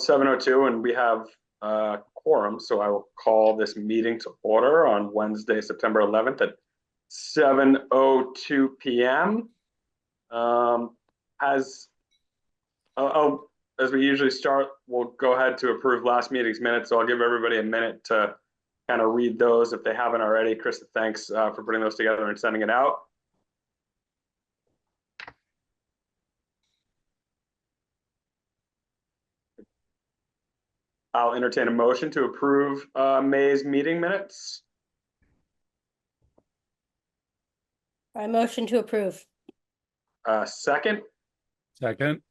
7:02, and we have quorum, so I will call this meeting to order on Wednesday, September 11th at 7:02 p.m. As as we usually start, we'll go ahead to approve last meeting's minutes. So I'll give everybody a minute to kind of read those if they haven't already. Krista, thanks for putting those together and sending it out. I'll entertain a motion to approve May's meeting minutes. I motion to approve. Second. Second.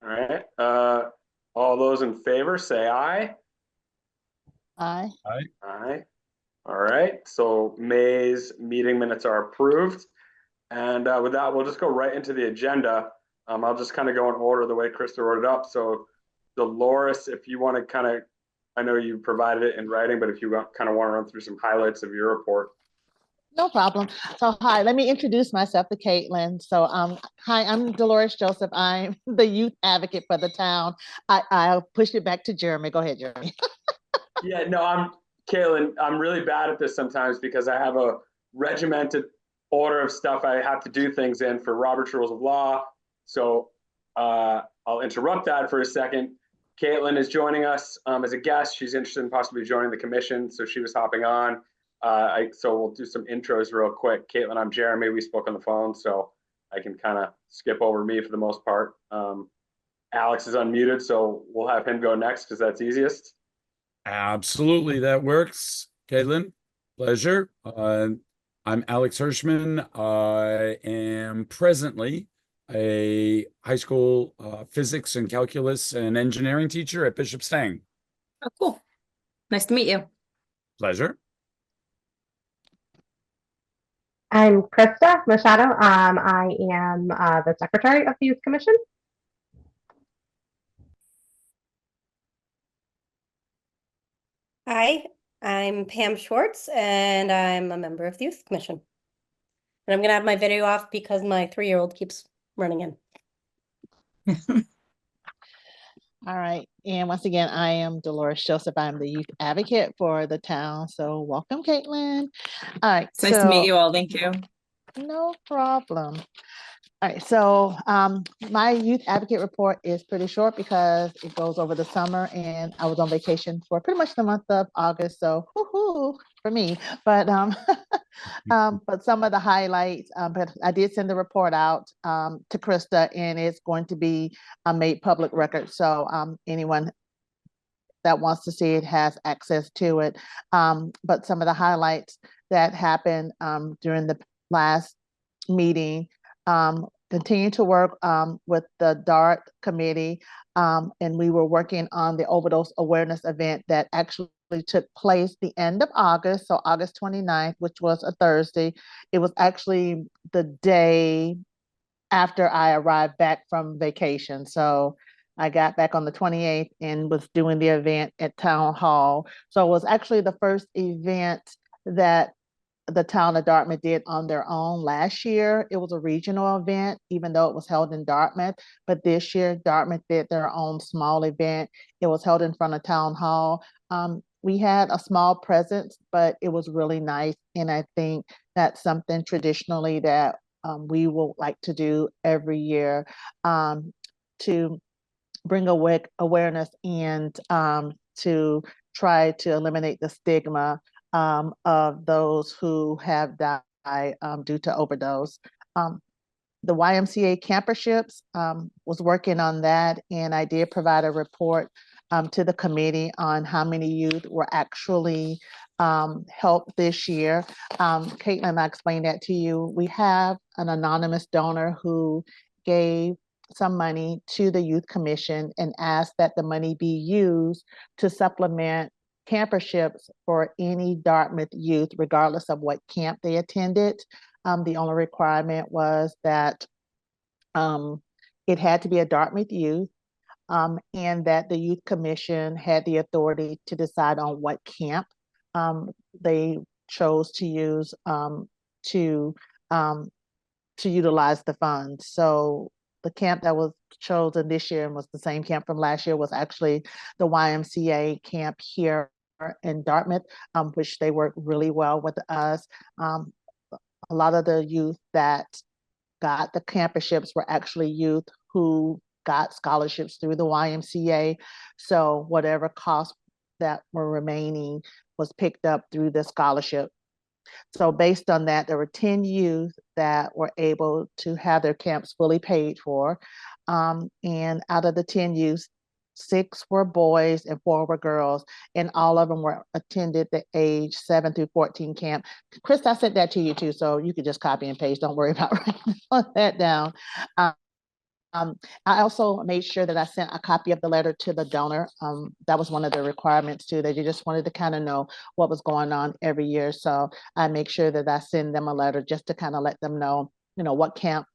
All right. All those in favor say aye. Aye. Aye. Aye. All right. So May's meeting minutes are approved. And with that, we'll just go right into the agenda. I'll just kind of go in order the way Krista wrote it up. So Dolores, if you want to kind of, I know you provided it in writing, but if you kind of want to run through some highlights of your report. No problem. So hi, let me introduce myself to Caitlin. So hi, I'm Dolores Joseph. I'm the youth advocate for the town. I'll push it back to Jeremy. Go ahead, Jeremy. Yeah, no, Caitlin, I'm really bad at this sometimes because I have a regimented order of stuff I have to do things in for Robert's Rules of Law. So I'll interrupt that for a second. Caitlin is joining us as a guest. She's interested in possibly joining the commission, so she was hopping on. So we'll do some intros real quick. Caitlin, I'm Jeremy. We spoke on the phone, so I can kind of skip over me for the most part. Alex is unmuted, so we'll have him go next because that's easiest. Absolutely, that works. Caitlin, pleasure. I'm Alex Hirschman. I am presently a high school physics and calculus and engineering teacher at Bishop Stang. Oh, cool. Nice to meet you. Pleasure. I'm Krista Machado. I am the secretary of the Youth Commission. Hi, I'm Pam Schwartz, and I'm a member of the Youth Commission. And I'm going to have my video off because my 3-year-old keeps running in. All right. And once again, I am Dolores Joseph. I'm the youth advocate for the town. So welcome, Caitlin. All right. It's nice to meet you all. Thank you. No problem. All right, so my youth advocate report is pretty short because it goes over the summer and I was on vacation for pretty much the month of August, so woohoo for me. But but some of the highlights, but I did send the report out to Krista, and it's going to be made public record. So anyone that wants to see it has access to it. But some of the highlights that happened during the last meeting, continue to work with the DART committee, and we were working on the overdose awareness event that actually took place the end of August, so August 29th, which was a Thursday. It was actually the day after I arrived back from vacation. So I got back on the 28th and was doing the event at Town Hall. So it was actually the first event that the town of Dartmouth did on their own. Last year, it was a regional event, even though it was held in Dartmouth. But this year, Dartmouth did their own small event. It was held in front of Town Hall. We had a small presence, but it was really nice. And I think that's something traditionally that we will like to do every year to bring awareness and to try to eliminate the stigma of those who have died due to overdose. The YMCA camperships was working on that, and I did provide a report to the committee on how many youth were actually helped this year. Caitlin, I explained that to you. We have an anonymous donor who gave some money to the Youth Commission and asked that the money be used to supplement camperships for any Dartmouth youth, regardless of what camp they attended. The only requirement was that it had to be a Dartmouth youth, and that the Youth Commission had the authority to decide on what camp they chose to use to utilize the funds. So the camp that was chosen this year and was the same camp from last year was actually the YMCA camp here in Dartmouth, which they worked really well with us. A lot of the youth that got the camperships were actually youth who got scholarships through the YMCA. So whatever costs that were remaining was picked up through the scholarship. So based on that, there were 10 youth that were able to have their camps fully paid for. And out of the 10 youth, 6 were boys and 4 were girls, and all of them were attended the age 7 through 14 camp. Chris, I sent that to you too, so you could just copy and paste. Don't worry about writing that down. I also made sure that I sent a copy of the letter to the donor. That was one of the requirements too, that you just wanted to kind of know what was going on every year. So I make sure that I send them a letter just to kind of let them know, what camp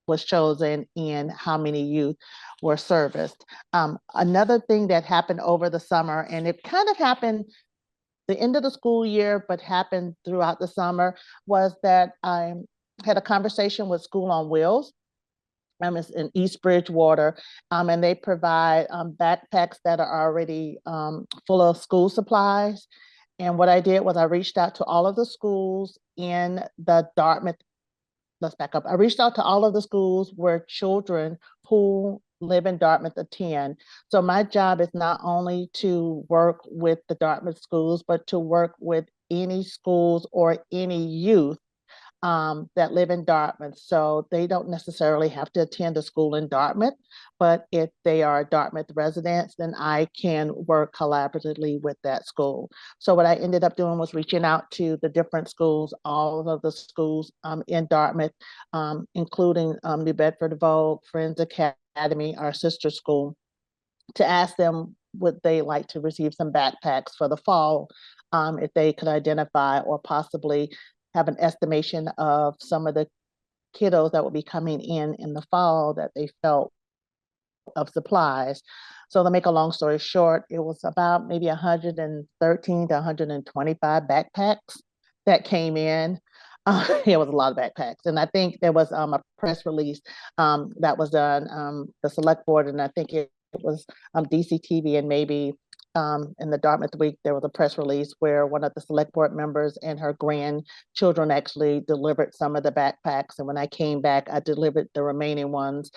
was chosen and how many youth were serviced. Another thing that happened over the summer, and it kind of happened the end of the school year, but happened throughout the summer, was that I had a conversation with School on Wheels. It's in East Bridgewater, and they provide backpacks that are already full of school supplies. And what I did was I reached out to all of the schools in the Dartmouth. Let's back up. I reached out to all of the schools where children who live in Dartmouth attend. So my job is not only to work with the Dartmouth schools, but to work with any schools or any youth that live in Dartmouth. So they don't necessarily have to attend a school in Dartmouth, but if they are Dartmouth residents, then I can work collaboratively with that school. So what I ended up doing was reaching out to the different schools, all of the schools in Dartmouth, including New Bedford Vogue, Friends Academy, our sister school, to ask them would they like to receive some backpacks for the fall, if they could identify or possibly have an estimation of some of the kiddos that will be coming in the fall that they felt of supplies. So to make a long story short, it was about maybe 113 to 125 backpacks that came in. It was a lot of backpacks. And I think there was a press release that was done, the select board, and I think it was DCTV and maybe in the Dartmouth Week, there was a press release where one of the select board members and her grandchildren actually delivered some of the backpacks. And when I came back, I delivered the remaining ones.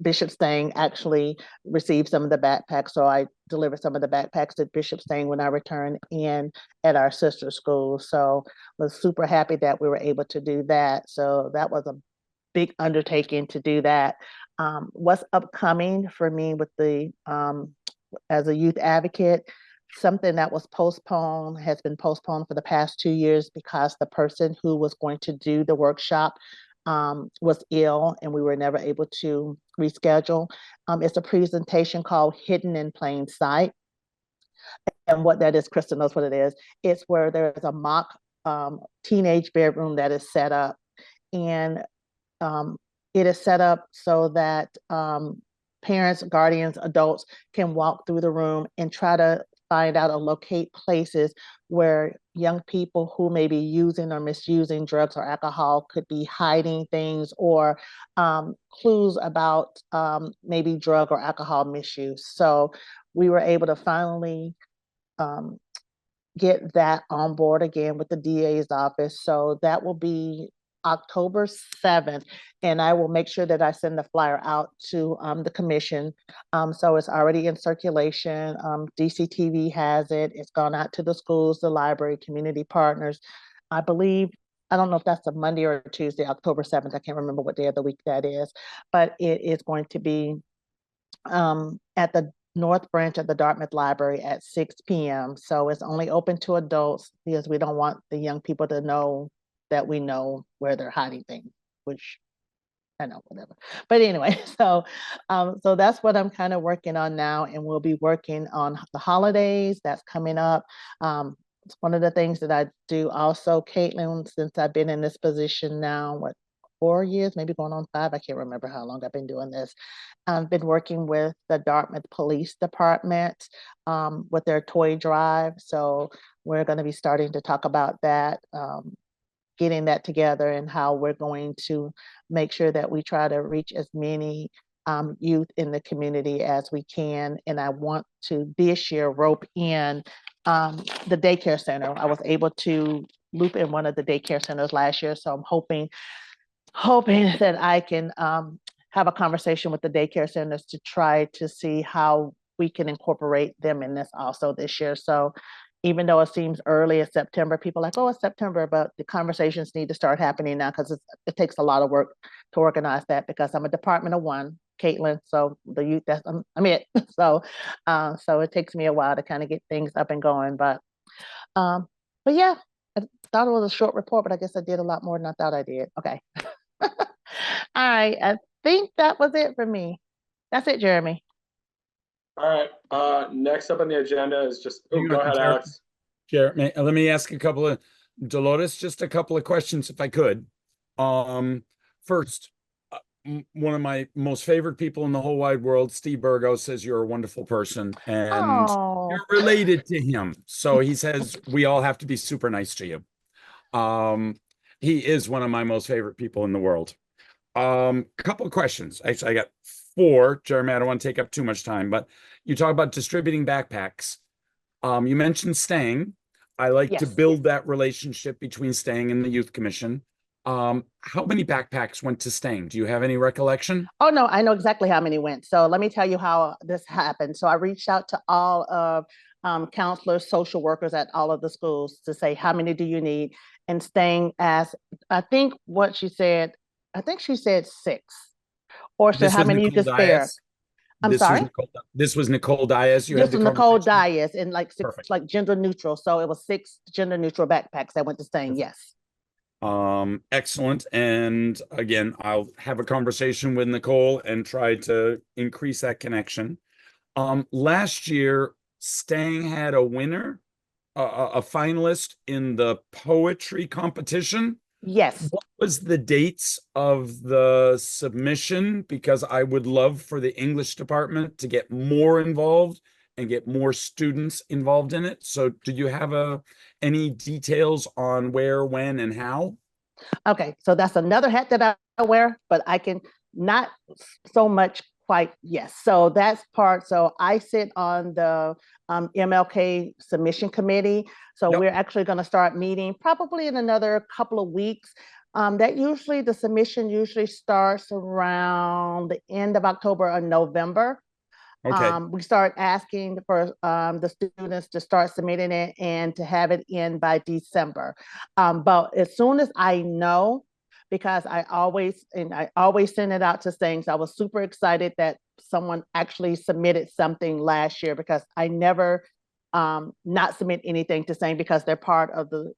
Bishop Stang actually received some of the backpacks. So I delivered some of the backpacks to Bishop Stang when I returned in at our sister school. So I was super happy that we were able to do that. So that was a big undertaking to do that. What's upcoming for me with the as a youth advocate, something that was postponed has been postponed for the past 2 years because the person who was going to do the workshop was ill and we were never able to reschedule. It's a presentation called Hidden in Plain Sight. And what that is, Krista knows what it is. It's where there's a mock teenage bedroom that is set up, and it is set up so that parents, guardians, adults can walk through the room and try to find out or locate places where young people who may be using or misusing drugs or alcohol could be hiding things, or clues about maybe drug or alcohol misuse. So we were able to finally get that on board again with the DA's office. So that will be October 7th, and I will make sure that I send the flyer out to the commission. So it's already in circulation. DCTV has it. It's gone out to the schools, the library, community partners. I believe, I don't know if that's a Monday or a Tuesday, October 7th. I can't remember what day of the week that is, but it is going to be at the North Branch of the Dartmouth Library at 6 p.m. So it's only open to adults because we don't want the young people to know that we know where they're hiding things, which I know, whatever. But anyway, so that's what I'm kind of working on now, and we'll be working on the holidays that's coming up. It's one of the things that I do also, Caitlin, since I've been in this position now, 4 years, maybe going on 5, I can't remember how long I've been doing this. I've been working with the Dartmouth Police Department with their toy drive. So we're going to be starting to talk about that getting that together and how we're going to make sure that we try to reach as many youth in the community as we can. And I want to this year rope in the daycare center. I was able to loop in one of the daycare centers last year, so I'm hoping that I can have a conversation with the daycare centers to try to see how we can incorporate them in this also this year. So even though it seems early in September, people are like, oh, it's September, but the conversations need to start happening now because it takes a lot of work to organize that because I'm a department of one, Caitlin, so the youth, I'm it. So it takes me a while to kind of get things up and going, but yeah, I thought it was a short report, but I guess I did a lot more than I thought I did. Okay. All right, I think that was it for me. That's it, Jeremy. All right. Next up on the agenda is just, Hang go on, ahead, Jared. Alex. Jared, let me ask a couple of Dolores, just a couple of questions if I could. First, one of my most favorite people in the whole wide world, Steve Burgos, says you're a wonderful person and Oh, you're related to him. So he says we all have to be super nice to you. He is one of my most favorite people in the world. Couple of questions. Actually, I got 4. Jeremy, I don't want to take up too much time, but you talk about distributing backpacks. You mentioned Staying. I like to yes. build that relationship between Staying and the Youth Commission. How many backpacks went to Staying? Do you have any recollection? Oh, no, I know exactly how many went. So let me tell you how this happened. So I reached out to all of counselors, social workers at all of the schools to say, how many do you need? And Staying asked, I think she said 6. Or so This how was many you Nicole could spare? Dias. I'm This sorry? this was Nicole Dias. You had This the was Nicole conversation? Dias and like 6, Perfect. like gender neutral. So it was 6 gender neutral backpacks that went to Staying. Yes. Excellent. And again, I'll have a conversation with Nicole and try to increase that connection. Last year, Staying had a winner, a finalist in the poetry competition. Yes. What was the dates of the submission? Because I would love for the English department to get more involved and get more students involved in it. So do you have any details on where, when, and how? Okay, so that's another hat that I wear, but I can not so much quite, yes. So that's part, so I sit on the MLK submission committee. So Yep. we're actually gonna start meeting probably in another couple of weeks. The submission usually starts around the end of October or November. Okay. We start asking for the students to start submitting it and to have it in by December. But as soon as I know, because I always send it out to things, I was super excited that someone actually submitted something last year because I never not submit anything to Sing because they're part of the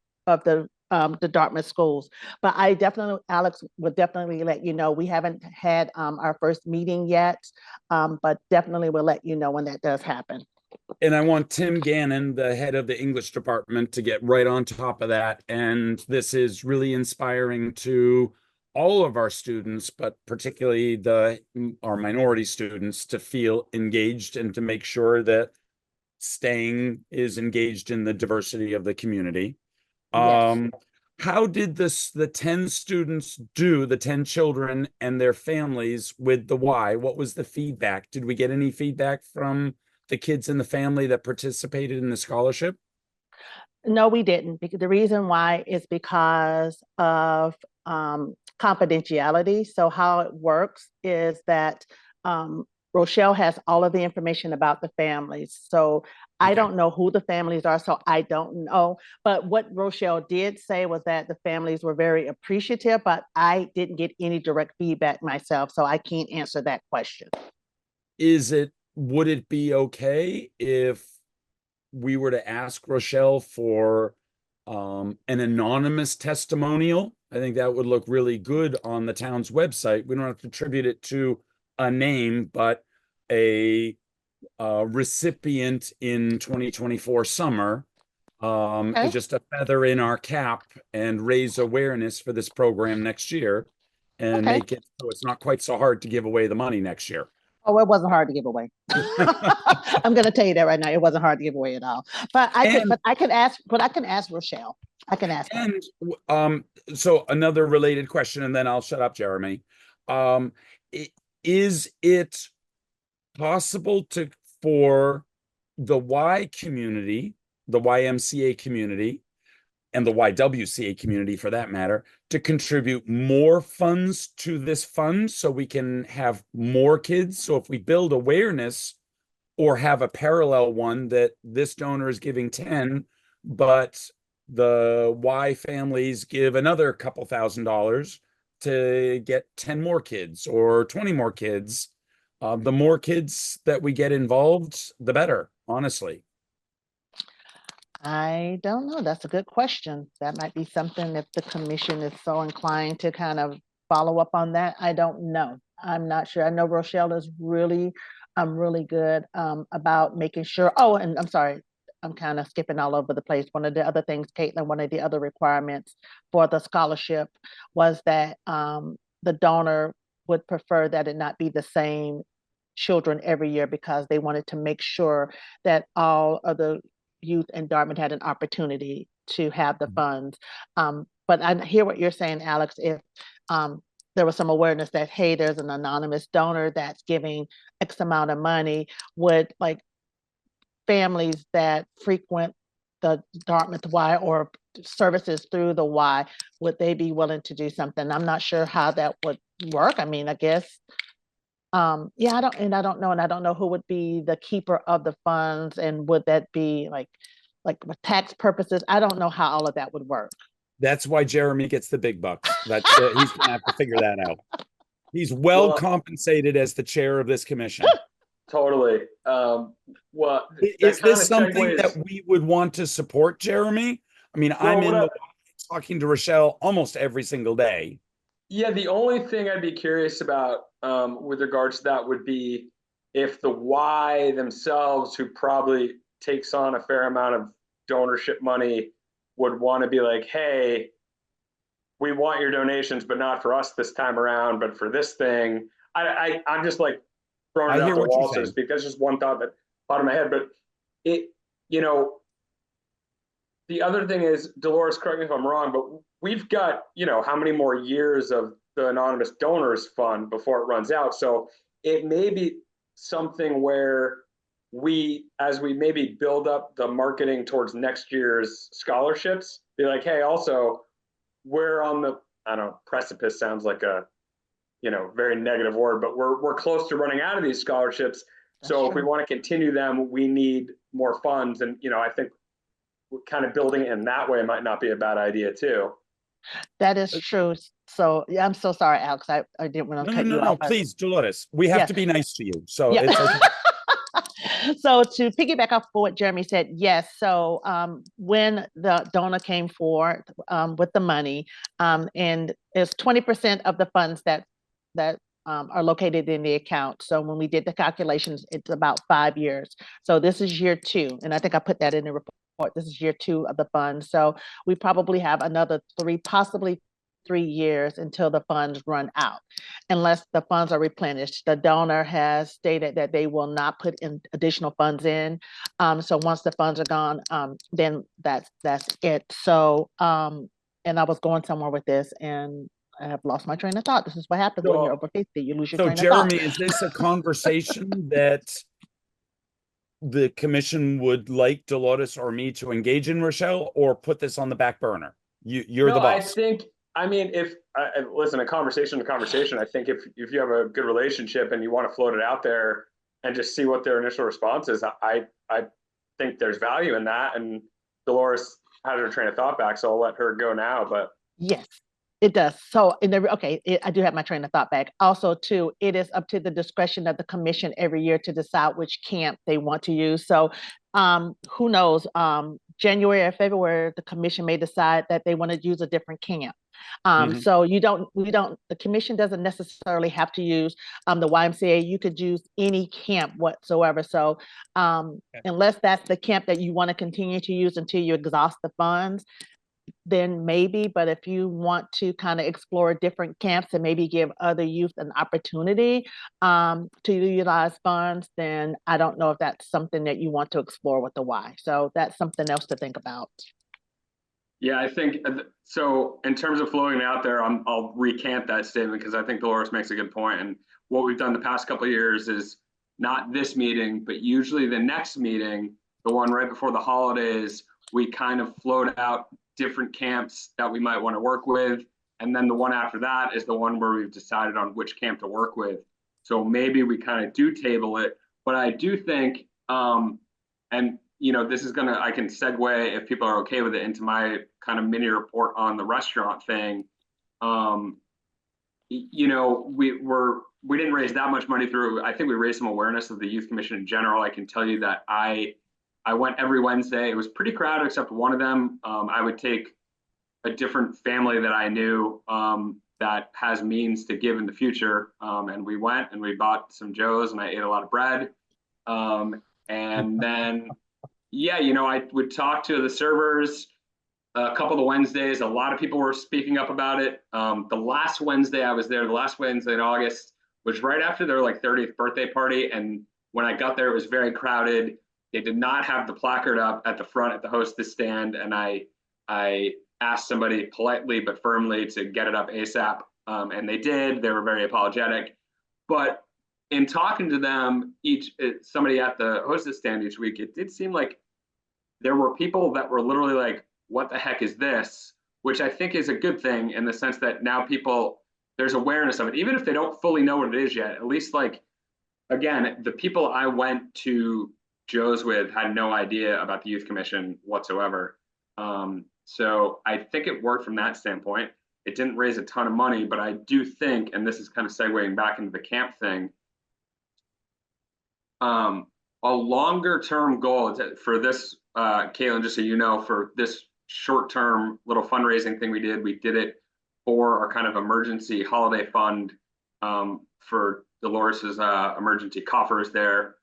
Dartmouth schools. But Alex will definitely let you know. We haven't had our first meeting yet, but definitely we'll let you know when that does happen. And I want Tim Gannon, the head of the English department, to get right on top of that. And this is really inspiring to all of our students, but particularly our minority students, to feel engaged and to make sure that Staying is engaged in the diversity of the community. Yes. How did the 10 students do, the 10 children and their families with the Y? What was the feedback? Did we get any feedback from the kids in the family that participated in the scholarship? No, we didn't. Because the reason why is because of confidentiality. So how it works is that Rochelle has all of the information about the families. So I don't know who the families are, so I don't know. But what Rochelle did say was that the families were very appreciative, but I didn't get any direct feedback myself, so I can't answer that question. Would it be okay if we were to ask Rochelle for an anonymous testimonial? I think that would look really good on the town's website. We don't have to attribute it to a name, but a recipient in 2024 summer is just a feather in our cap and raise awareness for this program next year and make it so it's not quite so hard to give away the money next year. Oh, it wasn't hard to give away. I'm going to tell you that right now. It wasn't hard to give away at all. But I can ask Rochelle. I can ask her. And so another related question, and then I'll shut up, Jeremy. Is it possible for the Y community, the YMCA community, and the YWCA community for that matter, to contribute more funds to this fund so we can have more kids? So if we build awareness or have a parallel one that this donor is giving 10, but the Y families give another couple $1,000 to get 10 more kids or 20 more kids. The more kids that we get involved, the better, honestly. I don't know. That's a good question. That might be something if the commission is so inclined to kind of follow up on that. I don't know. I'm not sure. I know Rochelle is really good about making sure. Oh, and I'm sorry, I'm kind of skipping all over the place. One of the other things, Caitlin, one of the other requirements for the scholarship was that the donor would prefer that it not be the same children every year because they wanted to make sure that all of the youth in Dartmouth had an opportunity to have the funds. But I hear what you're saying, Alex. If there was some awareness that, hey, there's an anonymous donor that's giving X amount of money, would like families that frequent the Dartmouth Y or services through the Y, would they be willing to do something? I'm not sure how that would work. I mean, I guess, yeah, I don't know who would be the keeper of the funds, and would that be like with tax purposes? I don't know how all of that would work. That's why Jeremy gets the big bucks. He's gonna have to figure that out. He's well compensated as the chair of this commission. Totally. Well, Is this something that we would want to support, Jeremy? I mean, I'm in the talking to Rochelle almost every single day. Yeah, the only thing I'd be curious about with regards to that would be if the Y themselves, who probably takes on a fair amount of donorship money, would want to be like, hey, we want your donations, but not for us this time around, but for this thing. I'm just like throwing it out the wall, so to speak. That's just one thought that popped in my head. But it, the other thing is, Dolores, correct me if I'm wrong, but we've got, how many more years of the Anonymous Donors Fund before it runs out. So it may be something where as we maybe build up the marketing towards next year's scholarships, be like, hey, also, we're on the, I don't know, precipice sounds like a, very negative word, but we're close to running out of these scholarships. So if we want to continue them, we need more funds. And, I think kind of building it in that way might not be a bad idea too. That is true. So yeah, I'm so sorry, Alex. I didn't want to cut you off. No, please, Dolores. We have to be nice to you. So yeah. It's okay. So to piggyback off of what Jeremy said, yes. So when the donor came forward with the money, and it's 20% of the funds that are located in the account. So when we did the calculations, it's about 5 years. So this is year 2, and I think I put that in the report. This is year 2 of the fund. So we probably have another 3, possibly 3 years until the funds run out, unless the funds are replenished. The donor has stated that they will not put in additional funds in. So once the funds are gone, then that's it. So, and I was going somewhere with this, and I have lost my train of thought. This is what happens when you're over 50. You lose your train of thought. So Jeremy, is this a conversation that the commission would like Dolores or me to engage in, Rochelle, or put this on the back burner? You're the boss. I mean, if listen, a conversation. I think if you have a good relationship and you want to float it out there and just see what their initial response is, I think there's value in that. And Dolores had her train of thought back, so I'll let her go now. But yes, it does. So I do have my train of thought back. Also, too, it is up to the discretion of the commission every year to decide which camp they want to use. So who knows? January or February, the commission may decide that they want to use a different camp. So the commission doesn't necessarily have to use the YMCA. You could use any camp whatsoever. So unless that's the camp that you want to continue to use until you exhaust the funds, then maybe. But if you want to kind of explore different camps and maybe give other youth an opportunity to utilize funds, then I don't know if that's something that you want to explore with the Y. So that's something else to think about. Yeah, I think so. In terms of floating out there, I'll recant that statement because I think Dolores makes a good point. And what we've done the past couple of years is not this meeting, but usually the next meeting, the one right before the holidays, we kind of float out different camps that we might want to work with. And then the one after that is the one where we've decided on which camp to work with. So maybe we kind of do table it, but I do think, and this is I can segue if people are okay with it into my kind of mini report on the restaurant thing. We didn't raise that much money through. I think we raised some awareness of the Youth Commission in general. I can tell you that I went every Wednesday. It was pretty crowded except one of them. I would take a different family that I knew that has means to give in the future. And we went and we bought some Joes and I ate a lot of bread. And then, yeah, I would talk to the servers a couple of the Wednesdays. A lot of people were speaking up about it. The last Wednesday I was there, the last Wednesday in August, was right after their 30th birthday party. And when I got there, it was very crowded. They did not have the placard up at the front at the hostess stand. And I asked somebody politely but firmly to get it up ASAP. And they did. They were very apologetic. But in talking to them, somebody at the hostess stand each week, it did seem like there were people that were literally like, what the heck is this? Which I think is a good thing in the sense that now there's awareness of it. Even if they don't fully know what it is yet, at least again, the people I went to Joe's with had no idea about the Youth Commission whatsoever. So I think it worked from that standpoint. It didn't raise a ton of money, but I do think, and this is kind of segueing back into the camp thing, a longer term goal for this, Caitlin, just so you know, for this short term little fundraising thing we did it for our kind of emergency holiday fund for Dolores's emergency coffers there.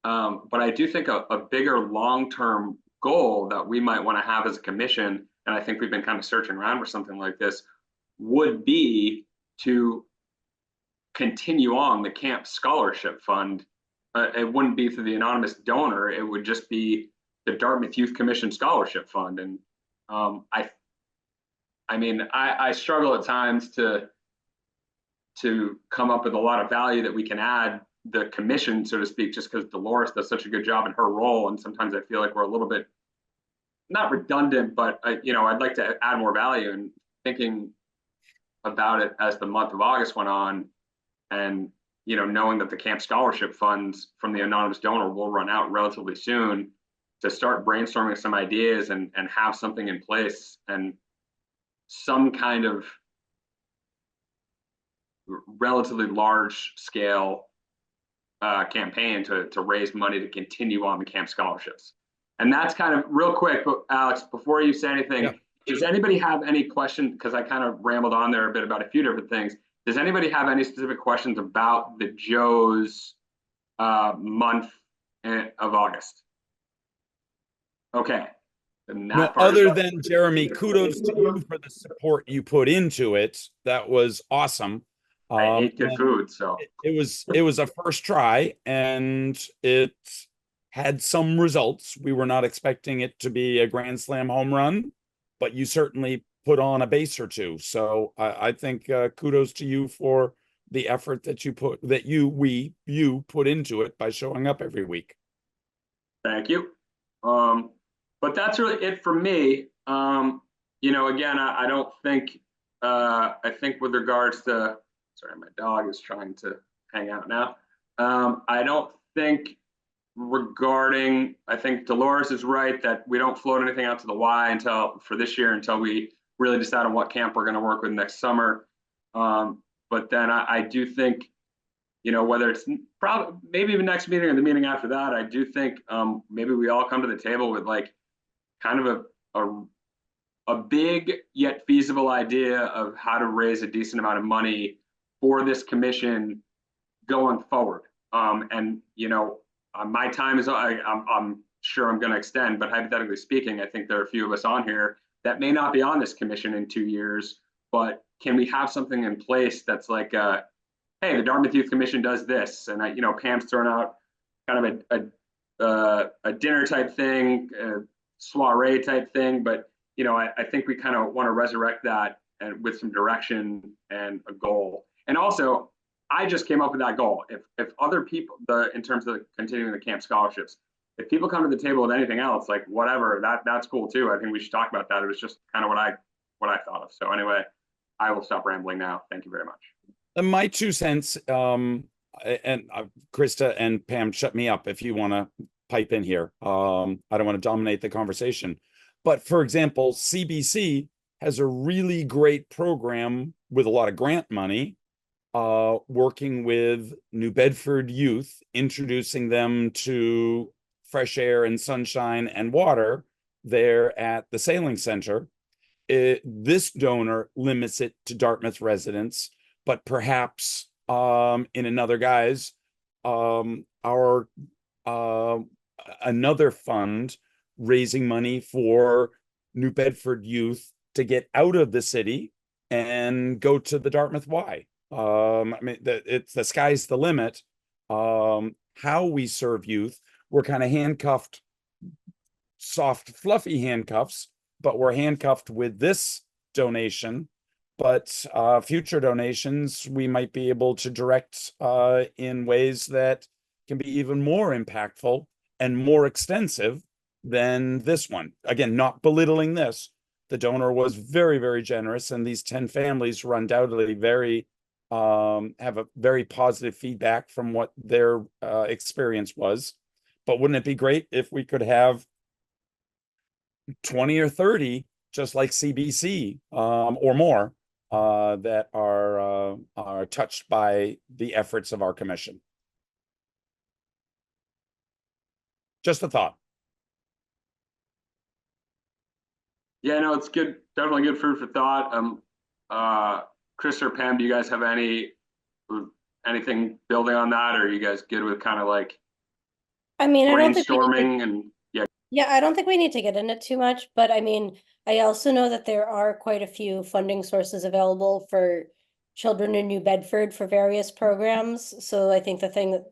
But I do think a bigger long term goal that we might want to have as a commission, and I think we've been kind of searching around for something like this, would be to continue on the camp scholarship fund. It wouldn't be through the anonymous donor. It would just be the Dartmouth Youth Commission Scholarship Fund. And I struggle at times to come up with a lot of value that we can add the commission, so to speak, just because Dolores does such a good job in her role. And sometimes I feel like we're a little bit, not redundant, but I'd like to add more value. And thinking about it as the month of August went on, and knowing that the camp scholarship funds from the anonymous donor will run out relatively soon, to start brainstorming some ideas and have something in place and some kind of relatively large scale campaign to raise money to continue on the camp scholarships. And that's kind of real quick, but Alex, before you say anything, yeah. Does anybody have any questions? Because I kind of rambled on there a bit about a few different things. Does anybody have any specific questions about the Joe's month of August? Okay. No, other than Jeremy, kudos to you for the support you put into it. That was awesome. I ate good food, so it was a first try, and it had some results. We were not expecting it to be a grand slam home run, but you certainly put on a base or two. So I think kudos to you for the effort that you put put into it by showing up every week. Thank you. But that's really it for me. Again, I don't think I think with regards to, sorry, my dog is trying to hang out now. I don't think I think Dolores is right that we don't float anything out to the Y for this year until we really decide on what camp we're going to work with next summer. But then I do think, whether it's probably maybe the next meeting or the meeting after that, I do think maybe we all come to the table with kind of a big yet feasible idea of how to raise a decent amount of money for this commission going forward. My time is, I'm sure I'm going to extend, but hypothetically speaking, I think there are a few of us on here that may not be on this commission in 2 years, but can we have something in place that's like, hey, the Dartmouth Youth Commission does this, and Pam's throwing out kind of a dinner type thing, a soiree type thing, but I think we kind of want to resurrect that and with some direction and a goal. And also, I just came up with that goal. If other people, in terms of continuing the camp scholarships, if people come to the table with anything else, like whatever, that's cool too. I think we should talk about that. It was just kind of what I thought of. So anyway, I will stop rambling now. Thank you very much. My 2 cents, and Krista and Pam, shut me up if you want to pipe in here. I don't want to dominate the conversation. But for example, CBC has a really great program with a lot of grant money, working with New Bedford youth, introducing them to fresh air and sunshine and water there at the sailing center. This donor limits it to Dartmouth residents, but perhaps in another guise, our another fund raising money for New Bedford youth to get out of the city and go to the Dartmouth Y. I mean, it's the sky's the limit. How we serve youth, we're kind of handcuffed, soft, fluffy handcuffs, but we're handcuffed with this donation. But future donations, we might be able to direct in ways that can be even more impactful and more extensive than this one. Again, not belittling this. The donor was very, very generous, and these 10 families were undoubtedly have a very positive feedback from what their experience was. But wouldn't it be great if we could have 20 or 30, just like CBC, or more, that are touched by the efforts of our commission? Just a thought. Yeah, no, it's good. Definitely good food for thought. Chris or Pam, do you guys have anything building on that, or are you guys good with kind of like I mean, I don't think we need to- brainstorming and Yeah, I don't think we need to get into it too much, but I mean, I also know that there are quite a few funding sources available for children in New Bedford for various programs. So I think the thing that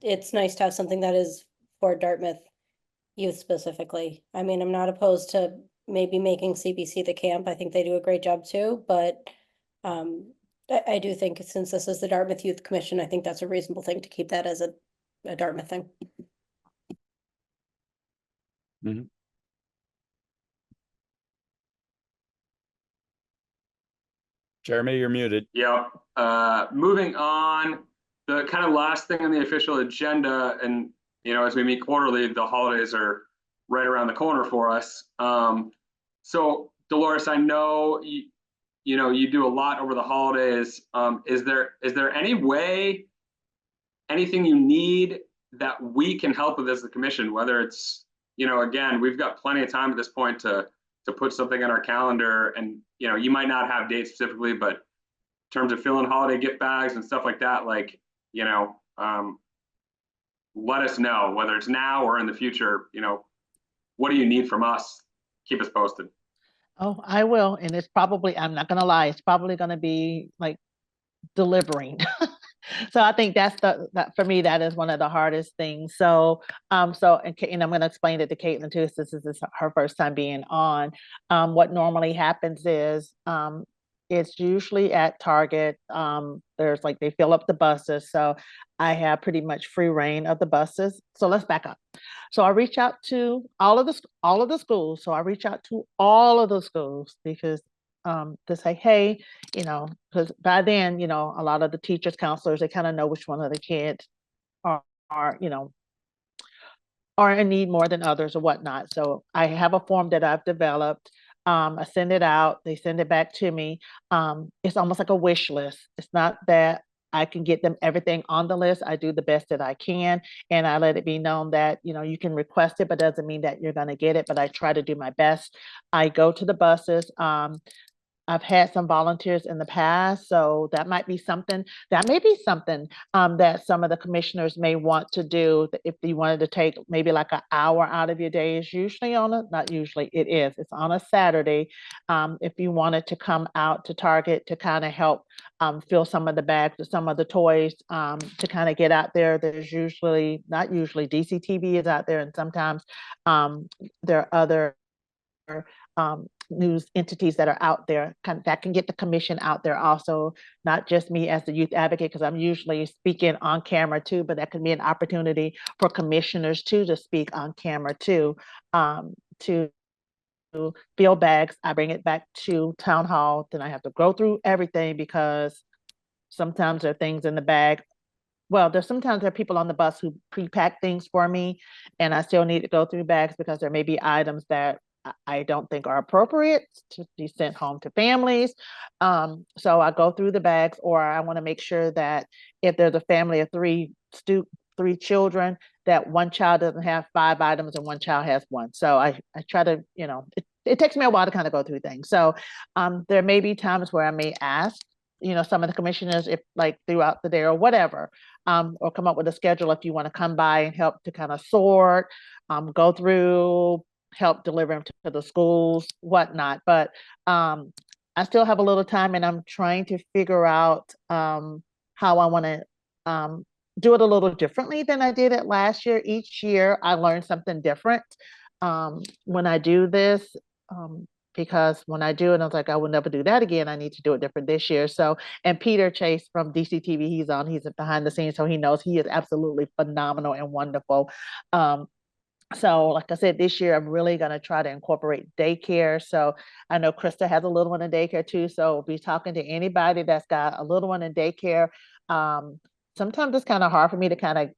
it's nice to have something that is for Dartmouth youth specifically. I mean, I'm not opposed to maybe making CBC the camp. I think they do a great job too, but I do think since this is the Dartmouth Youth Commission, I think that's a reasonable thing to keep that as a Dartmouth thing. Jeremy, you're muted. Yeah. Moving on, the kind of last thing on the official agenda, and as we meet quarterly, the holidays are right around the corner for us. So Dolores, I know you do a lot over the holidays. Is there any way, anything you need that we can help with as the commission, whether it's, again, we've got plenty of time at this point to put something on our calendar, and you might not have dates specifically, but in terms of filling holiday gift bags and stuff like that, like, let us know whether it's now or in the future. What do you need from us? Keep us posted. Oh, I will. And it's probably, I'm not going to lie, it's probably going to be like delivering. So I think that's that for me, that is one of the hardest things. So, and I'm going to explain it to Caitlin too, since this is her first time being on. What normally happens is, it's usually at Target. There's like, they fill up the buses. So I have pretty much free reign of the buses. So let's back up. So I reach out to all of the schools. So I reach out to all of the schools because to say, hey, because by then, a lot of the teachers, counselors, they kind of know which one of the kids are in need more than others or whatnot. So I have a form that I've developed. I send it out, they send it back to me. It's almost like a wish list. It's not that I can get them everything on the list. I do the best that I can. And I let it be known that, you can request it, but doesn't mean that you're going to get it. But I try to do my best. I go to the buses. I've had some volunteers in the past, so that may be something that some of the commissioners may want to do. If you wanted to take maybe like an hour out of your day, is usually it's on a Saturday. If you wanted to come out to Target to kind of help fill some of the bags with some of the toys, to kind of get out there. There's not usually DCTV is out there, and sometimes there are other news entities that are out there that can get the commission out there also, not just me as the youth advocate, because I'm usually speaking on camera too, but that can be an opportunity for commissioners too to speak on camera too, to fill bags. I bring it back to town hall, then I have to go through everything because sometimes there are things in the bag. Well, sometimes there are people on the bus who pre-pack things for me, and I still need to go through bags because there may be items that I don't think are appropriate to be sent home to families. So I go through the bags, or I want to make sure that if there's a family of three children, that one child doesn't have 5 items and one child has 1. So I try to, it takes me a while to kind of go through things. So there may be times where I may ask, some of the commissioners, if like throughout the day or whatever, or come up with a schedule if you want to come by and help to kind of sort, go through, help deliver them to the schools, whatnot. But I still have a little time, and I'm trying to figure out how I want to do it a little differently than I did it last year. Each year I learn something different when I do this. Because when I do it, I was like, I will never do that again. I need to do it different this year. So, and Peter Chase from DCTV, he's behind the scenes, so he knows he is absolutely phenomenal and wonderful. So like I said, this year, I'm really going to try to incorporate daycare. So I know Krista has a little one in daycare too. So be talking to anybody that's got a little one in daycare. Sometimes it's kind of hard for me to kind of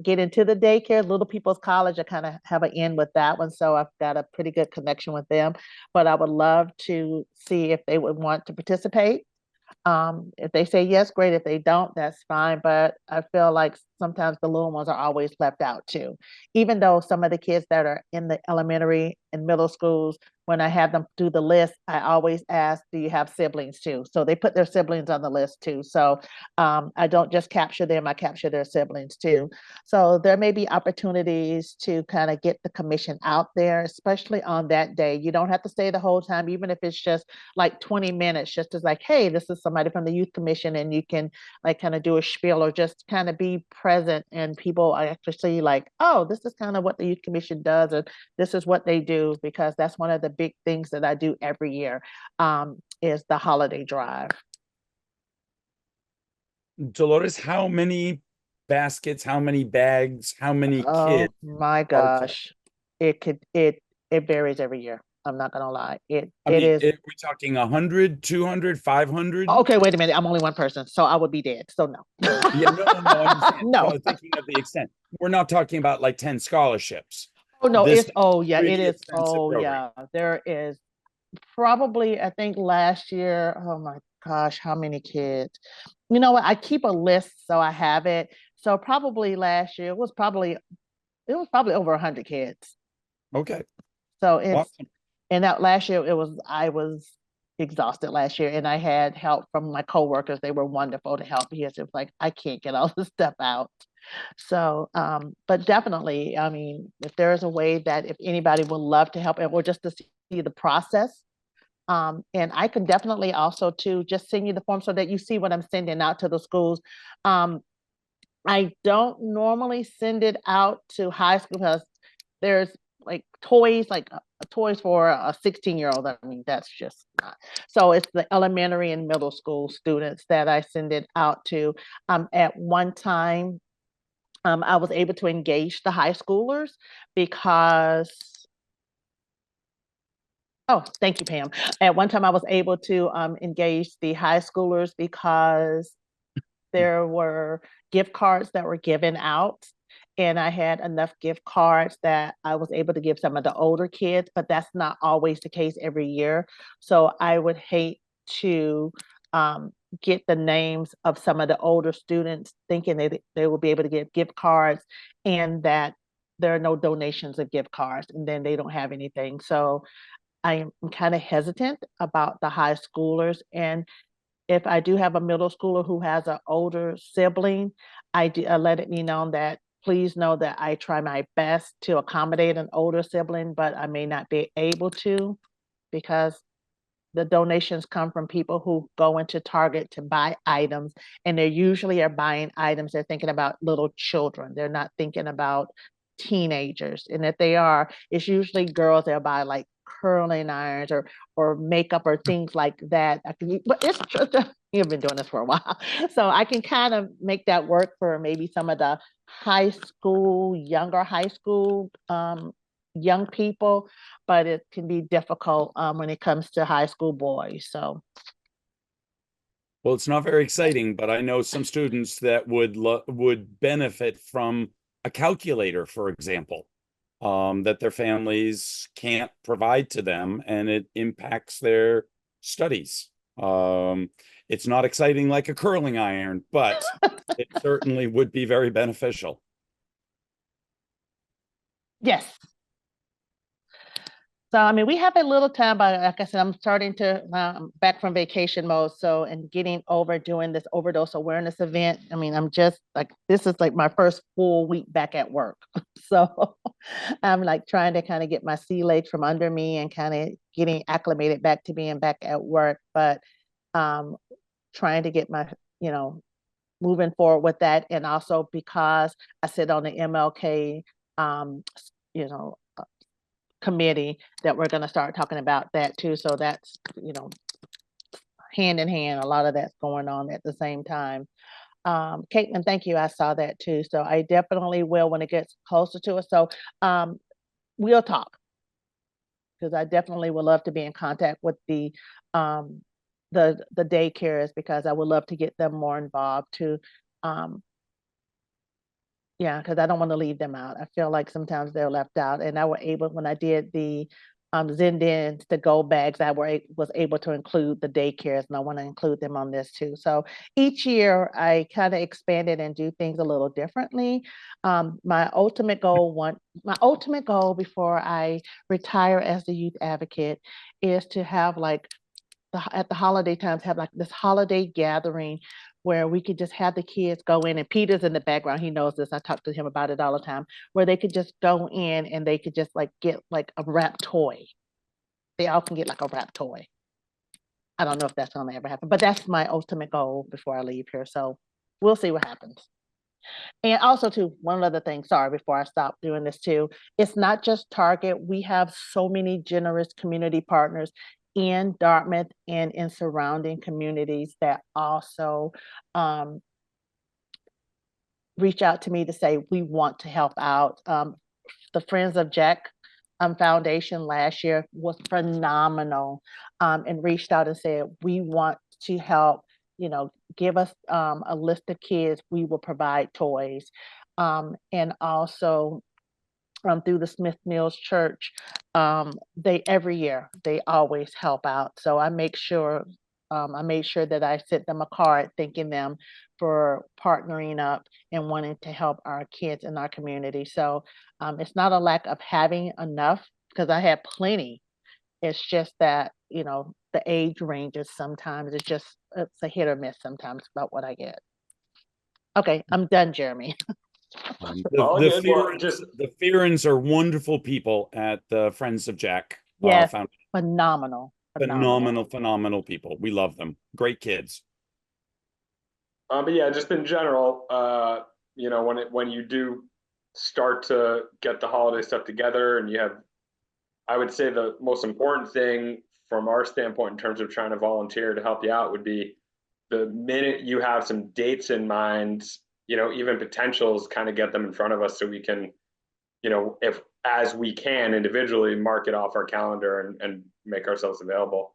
get into the daycare. Little People's College, I kind of have an in with that one. So I've got a pretty good connection with them, but I would love to see if they would want to participate. If they say yes, great. If they don't, that's fine. But I feel like sometimes the little ones are always left out too. Even though some of the kids that are in the elementary and middle schools, when I have them do the list, I always ask, do you have siblings too? So they put their siblings on the list too. So I don't just capture them, I capture their siblings too. So there may be opportunities to kind of get the commission out there, especially on that day. You don't have to stay the whole time, even if it's just like 20 minutes, just as like, hey, this is somebody from the youth commission, and you can like kind of do a spiel or just kind of be present, and people actually see like, oh, this is kind of what the youth commission does, or this is what they do, because that's one of the big things that I do every year, is the holiday drive. Dolores, how many baskets, how many bags, how many Oh kids? my gosh, it varies every year. I'm not gonna lie. It is. We're talking 100, 200, 500? Okay, wait a minute. I'm only one person, so I would be dead. So no. Yeah, no, I understand. No. So thinking of the extent, we're not talking about like 10 scholarships. Oh no, This it's oh yeah, really it is. expensive Oh program. yeah, there is probably, I think last year, oh my gosh, how many kids? You know what? I keep a list, so I have it. So probably last year it was probably over 100 kids. Okay. So it's Awesome. and that last year I was exhausted last year, and I had help from my coworkers. They were wonderful to help me. It was like I can't get all this stuff out. So, but definitely, I mean, if there is a way that if anybody would love to help, or just to see the process, and I can definitely also too just send you the form so that you see what I'm sending out to the schools. I don't normally send it out to high school because there's like toys, toys for a 16-year-old. I mean, that's just not. So it's the elementary and middle school students that I send it out to. At one time, I was able to engage the high schoolers because, oh, thank you, Pam. At one time, I was able to engage the high schoolers because there were gift cards that were given out, and I had enough gift cards that I was able to give some of the older kids, but that's not always the case every year. So I would hate to get the names of some of the older students thinking they will be able to get gift cards, and that there are no donations of gift cards, and then they don't have anything. So I am kind of hesitant about the high schoolers. And if I do have a middle schooler who has an older sibling, I let it be known that please know that I try my best to accommodate an older sibling, but I may not be able to, because the donations come from people who go into Target to buy items, and they usually are buying items. They're thinking about little children. They're not thinking about teenagers. And if they are, it's usually girls. They'll buy like curling irons or makeup or things like that. I can, but it's just, you've been doing this for a while. So I can kind of make that work for maybe some of the younger high school young people, but it can be difficult when it comes to high school boys. So Well, it's not very exciting, but I know some students that would benefit from a calculator, for example, that their families can't provide to them, and it impacts their studies. It's not exciting like a curling iron, but it certainly would be very beneficial. yes. So, I mean, we have a little time, but like I said, I'm starting to back from vacation mode. So, and getting over doing this overdose awareness event. I mean, I'm just like, this is like my first full week back at work. So I'm like trying to kind of get my sea legs from under me and kind of getting acclimated back to being back at work. But trying to get my, moving forward with that. And also because I sit on the MLK, you know, committee, that we're going to start talking about that too. So that's, hand in hand, a lot of that's going on at the same time. Caitlin, thank you. I saw that too. So I definitely will when it gets closer to us. So we'll talk, because I definitely would love to be in contact with the daycares, because I would love to get them more involved too. Yeah, because I don't want to leave them out. I feel like sometimes they're left out. And I were able, when I did the Zindins, the Go bags, I was able to include the daycares, and I want to include them on this too. So each year I kind of expanded and do things a little differently. My ultimate goal before I retire as the youth advocate is to have like at the holiday times, have like this holiday gathering where we could just have the kids go in, and Peter's in the background, he knows this, I talk to him about it all the time, where they could just go in and they could just like get like a wrapped toy. They all can get like a wrapped toy. I don't know if that's gonna ever happen, but that's my ultimate goal before I leave here. So we'll see what happens. And also too, one other thing, sorry, before I stop doing this too, it's not just Target. We have so many generous community partners in Dartmouth and in surrounding communities that also reach out to me to say, we want to help out. The Friends of Jack Foundation last year was phenomenal, and reached out and said, we want to help, give us a list of kids, we will provide toys. And also through the Smith Mills Church, every year they always help out. So I made sure that I sent them a card thanking them for partnering up and wanting to help our kids in our community. So it's not a lack of having enough, because I had plenty. It's just that, the age ranges sometimes. It's a hit or miss sometimes about what I get. Okay, I'm done, Jeremy. All good. Well, The Fearns are wonderful people at the Friends of Jack. Yes, Foundation. phenomenal. Phenomenal people. We love them. Great kids. But yeah, just in general, when you do start to get the holiday stuff together, and I would say the most important thing from our standpoint in terms of trying to volunteer to help you out would be the minute you have some dates in mind, even potentials, kind of get them in front of us so we can, if as we can individually mark it off our calendar and make ourselves available.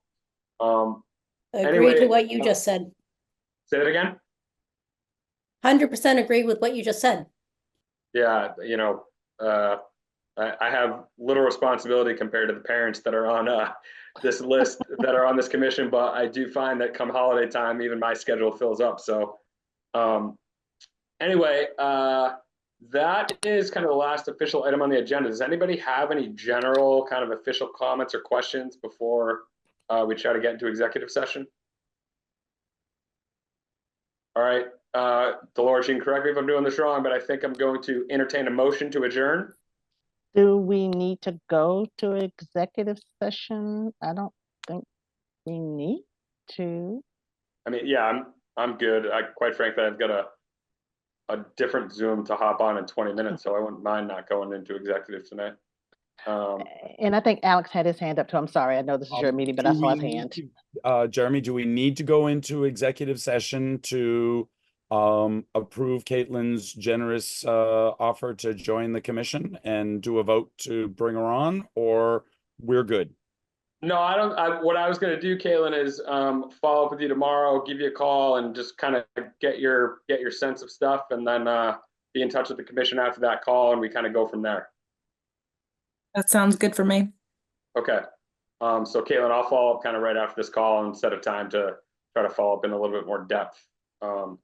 Agree to what you just said. Say that again. 100% agree with what you just said. Yeah, I have little responsibility compared to the parents that are on this list, that are on this commission, but I do find that come holiday time, even my schedule fills up. So anyway, that is kind of the last official item on the agenda. Does anybody have any general kind of official comments or questions before we try to get into executive session? All right, Dolores, you can correct me if I'm doing this wrong, but I think I'm going to entertain a motion to adjourn. Do we need to go to executive session? I don't think we need to. I mean, yeah, I'm good. Quite frankly, I've got a different Zoom to hop on in 20 minutes, so I wouldn't mind not going into executive tonight. And I think Alex had his hand up too. I'm sorry. I know this is your meeting, but I Do saw we his need hand. to, Jeremy, do we need to go into executive session to approve Caitlin's generous offer to join the commission and do a vote to bring her on, or we're good? No, I don't, what I was gonna do, Caitlin, is follow up with you tomorrow, give you a call and just kind of get your sense of stuff and then be in touch with the commission after that call and we kind of go from there. That sounds good for me. Okay. So Caitlin, I'll follow up kind of right after this call and set a time to try to follow up in a little bit more depth. All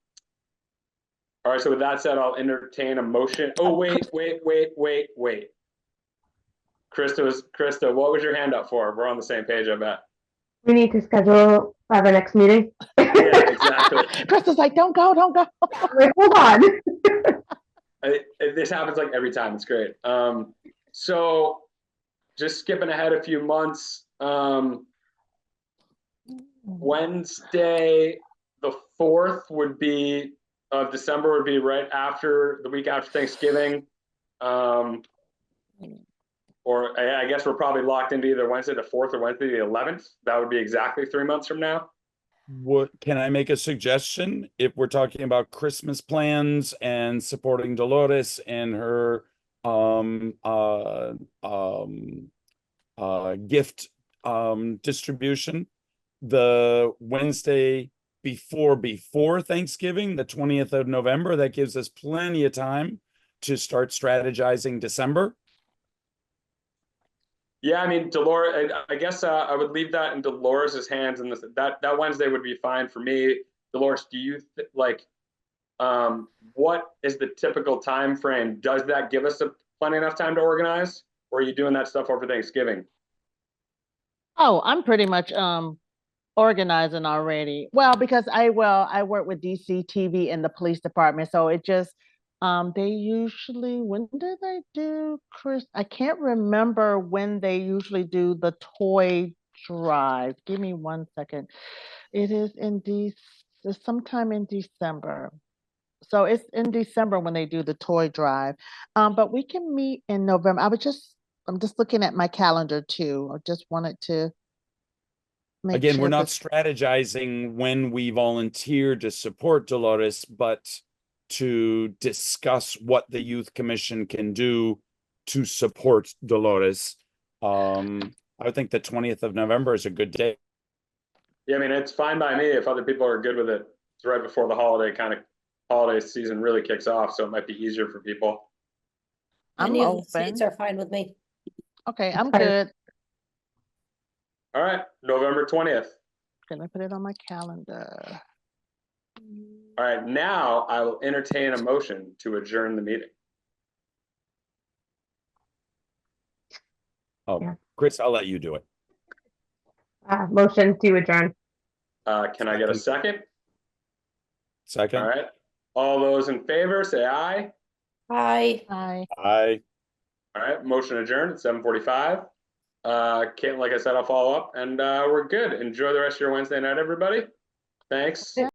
right, so with that said, I'll entertain a motion. Oh, wait. Krista, what was your hand up for? We're on the same page, I bet. We need to schedule the next meeting. Yeah, exactly. Krista's like, don't go. Wait, hold on. This happens like every time. It's great. So just skipping ahead a few months, Wednesday, the 4th would be of December would be right after the week after Thanksgiving. Or I guess we're probably locked into either Wednesday the 4th or Wednesday the 11th. That would be exactly 3 months from now. What can I make a suggestion? If we're talking about Christmas plans and supporting Dolores and her gift distribution, the Wednesday before Thanksgiving, the 20th of November, that gives us plenty of time to start strategizing December. Yeah, I mean, Dolores, I guess I would leave that in Dolores's hands, and that Wednesday would be fine for me. Dolores, do you what is the typical time frame? Does that give us plenty enough time to organize, or are you doing that stuff over Thanksgiving? Oh, I'm pretty much organizing already. Well, because I work with DC TV and the police department, so it just they usually, when do they do I can't remember when they usually do the toy drive. Give me 1 second. It is it's sometime in December. So it's in December when they do the toy drive. But we can meet in November. I'm just looking at my calendar too. I just wanted to make Again, sure we're not that- strategizing when we volunteer to support Dolores, but to discuss what the youth commission can do to support Dolores. I think the 20th of November is a good day. Yeah, I mean, it's fine by me if other people are good with it. It's right before the holiday season really kicks off, so it might be easier for people. I'm Any of the dates open. are fine with me. Okay, I'm fine. good. All right, November 20th. Can I put it on my calendar? All right, now I will entertain a motion to adjourn the meeting. Oh, Yeah. Chris, I'll let you do it. Motion to adjourn. Can I get a second? Second? All right. All those in favor, say aye. Bye. Bye. Aye. All right, motion adjourned at 7:45. Caitlin, like I said, I'll follow up and we're good. Enjoy the rest of your Wednesday night, everybody. Thanks. Yeah.